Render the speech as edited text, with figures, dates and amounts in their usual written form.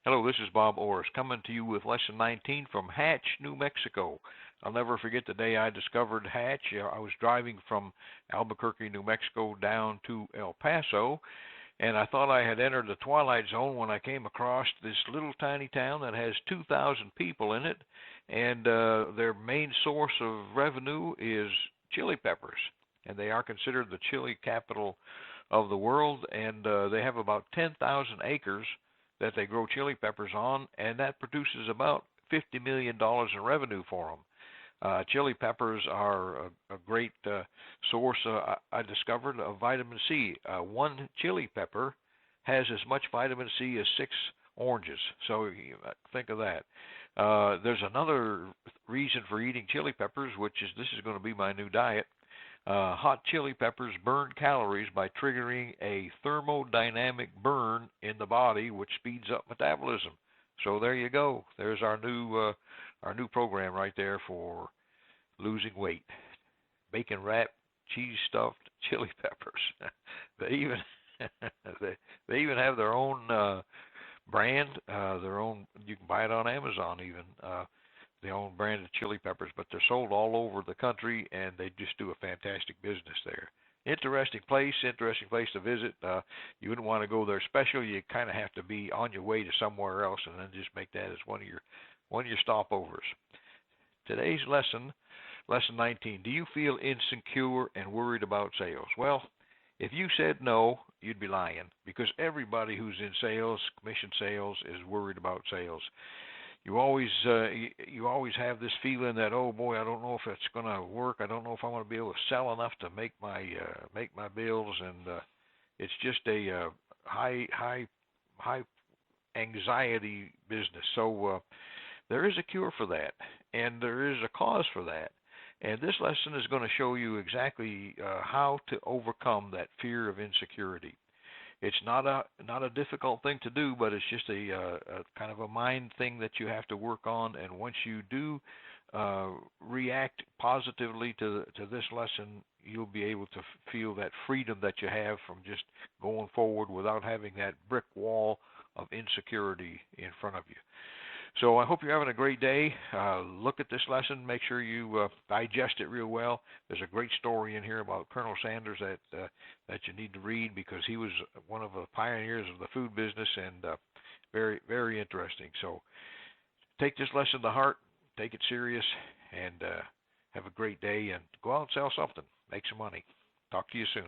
Hello, this is Bob Oros coming to you with lesson 19 from Hatch, New Mexico. I'll never forget the day I discovered Hatch. I was driving from Albuquerque, New Mexico down to El Paso, and I thought I had entered the twilight zone when I came across this little tiny town that has 2,000 people in it, and their main source of revenue is chili peppers, and they are considered the chili capital of the world, and they have about 10,000 acres that they grow chili peppers on, and that produces about $50 million in revenue for them. Chili peppers are a great source, I discovered, of vitamin C. One chili pepper has as much vitamin C as 6 oranges, so think of that. There's another reason for eating chili peppers, which is this is going to be my new diet. Hot chili peppers burn calories by triggering a thermodynamic burn in the body, which speeds up metabolism. So there you go. There's our new program right there for losing weight. Bacon wrapped, cheese stuffed chili peppers. They even they even have their own brand, their own. You can buy it on Amazon even. They own branded chili peppers, but they're sold all over the country, and they just do a fantastic business there. Interesting place to visit. You wouldn't want to go there special. You kind of have to be on your way to somewhere else, and then just make that as one of your stopovers. Today's lesson 19. Do you feel insecure and worried about sales? Well, if you said no, you'd be lying, because everybody who's in sales, commission sales, is worried about sales. You always have this feeling that, oh boy, I don't know if it's going to work. I don't know if I'm going to be able to sell enough to make my bills, and it's just a high anxiety business. So there is a cure for that, and there is a cause for that. And this lesson is going to show you exactly how to overcome that fear of insecurity. It's not a difficult thing to do, but it's just a kind of a mind thing that you have to work on. And once you do react positively to this lesson, you'll be able to feel that freedom that you have from just going forward without having that brick wall of insecurity in front of you. So I hope you're having a great day. Look at this lesson. Make sure you digest it real well. There's a great story in here about Colonel Sanders that you need to read, because he was one of the pioneers of the food business, and very, very interesting. So take this lesson to heart, take it serious, and have a great day, and go out and sell something. Make some money. Talk to you soon.